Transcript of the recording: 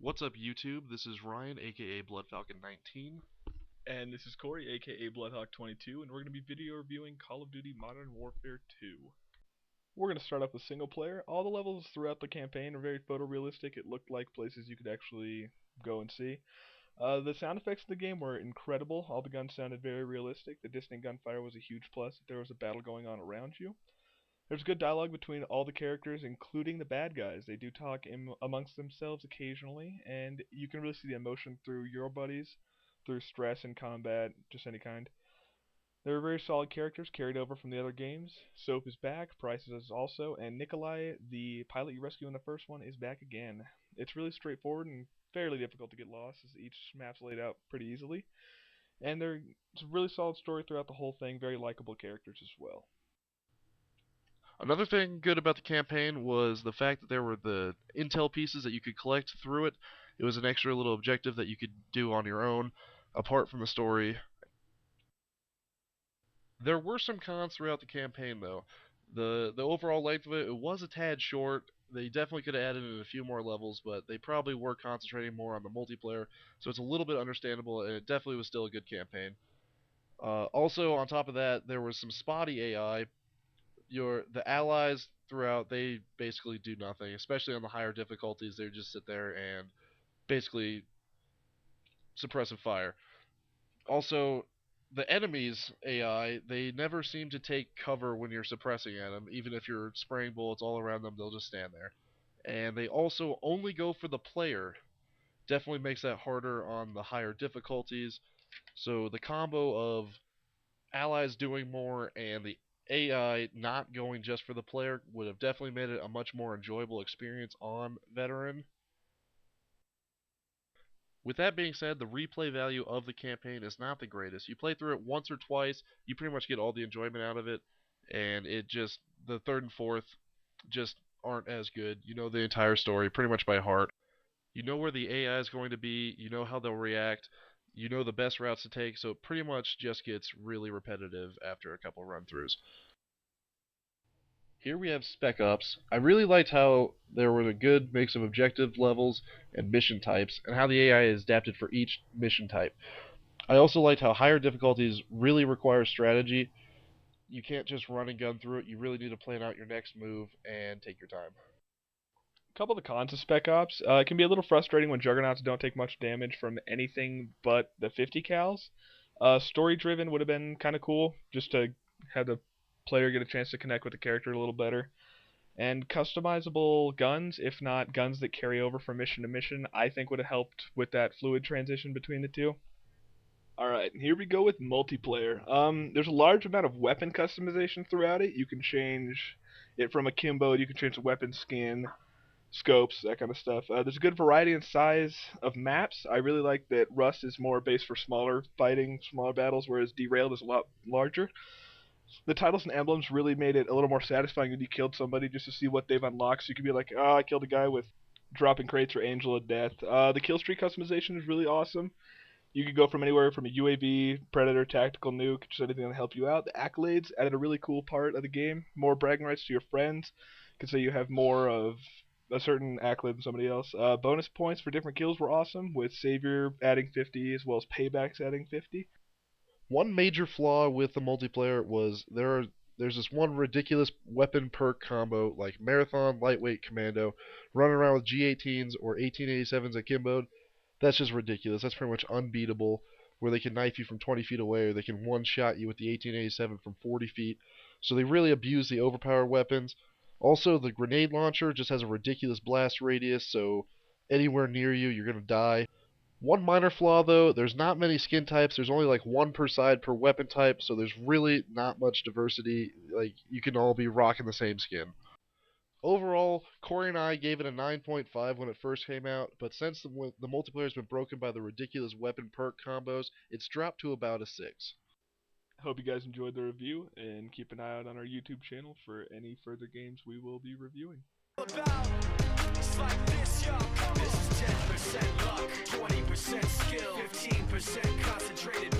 What's up, YouTube? This is Ryan, aka BloodFalcon19. And this is Cory, aka Bloodhawk22, and we're going to be video reviewing Call of Duty Modern Warfare 2. We're going to start off with single player. All the levels throughout the campaign are very photorealistic. It looked like places you could actually go and see. The sound effects of the game were incredible. All the guns sounded very realistic. The distant gunfire was a huge plus if there was a battle going on around you. There's good dialogue between all the characters, including the bad guys. They do talk amongst themselves occasionally, and you can really see the emotion through your buddies, through stress and combat, just any kind. They're very solid characters carried over from the other games. Soap is back, Price is also, and Nikolai, the pilot you rescue in the first one, is back again. It's really straightforward and fairly difficult to get lost, as each map's laid out pretty easily. And it's a really solid story throughout the whole thing, very likable characters as well. Another thing good about the campaign was the fact that there were the intel pieces that you could collect through it. It was an extra little objective that you could do on your own, apart from the story. There were some cons throughout the campaign, though. The overall length of it was a tad short. They definitely could have added in a few more levels, but they probably were concentrating more on the multiplayer, so it's a little bit understandable, and it definitely was still a good campaign. Also, on top of that, there was some spotty AI. The allies throughout, they basically do nothing, especially on the higher difficulties. They just sit there and basically suppressive fire. Also, the enemies AI, they never seem to take cover when you're suppressing at them. Even if you're spraying bullets all around them, they'll just stand there. And they also only go for the player. Definitely makes that harder on the higher difficulties. So the combo of allies doing more and the AI not going just for the player would have definitely made it a much more enjoyable experience on Veteran. With that being said, the replay value of the campaign is not the greatest. You play through it once or twice, you pretty much get all the enjoyment out of it, and the third and fourth just aren't as good. You know the entire story pretty much by heart. You know where the AI is going to be, you know how they'll react, you know the best routes to take, so it pretty much just gets really repetitive after a couple run-throughs. Here we have Spec Ops. I really liked how there was a good mix of objective levels and mission types, and how the AI is adapted for each mission type. I also liked how higher difficulties really require strategy. You can't just run and gun through it, you really need to plan out your next move and take your time. A couple of the cons of Spec Ops. It can be a little frustrating when Juggernauts don't take much damage from anything but the 50 cals. Story-driven would have been kind of cool, just to have the player get a chance to connect with the character a little better. And customizable guns, if not guns that carry over from mission to mission, I think would have helped with that fluid transition between the two. Alright, here we go with multiplayer. There's a large amount of weapon customization throughout it. You can change it from akimbo, you can change the weapon skin, scopes, that kind of stuff. There's a good variety and size of maps. I really like that Rust is more based for smaller fighting, smaller battles, whereas Derailed is a lot larger. The titles and emblems really made it a little more satisfying when you killed somebody just to see what they've unlocked. So you could be like, oh, I killed a guy with dropping crates or Angel of Death. The kill streak customization is really awesome. You could go from anywhere from a UAV, Predator, Tactical Nuke, just anything to help you out. The accolades added a really cool part of the game. More bragging rights to your friends. You could say you have more of a certain accolade than somebody else. Bonus points for different kills were awesome, with Savior adding 50 as well as Paybacks adding 50. One major flaw with the multiplayer was there's this one ridiculous weapon perk combo like Marathon, Lightweight, Commando, running around with G18s or 1887s akimboed. That's just ridiculous. That's pretty much unbeatable, where they can knife you from 20 feet away, or they can one-shot you with the 1887 from 40 feet. So they really abuse the overpowered weapons. Also, the grenade launcher just has a ridiculous blast radius, so anywhere near you, you're going to die. One minor flaw, though, there's not many skin types. There's only like one per side per weapon type, so there's really not much diversity. Like, you can all be rocking the same skin. Overall, Cory and I gave it a 9.5 when it first came out, but since the multiplayer has been broken by the ridiculous weapon perk combos, it's dropped to about a 6. Hope you guys enjoyed the review, and keep an eye out on our YouTube channel for any further games we will be reviewing. It's like this, yo. This is 10% luck, 20% skill, 15% concentrated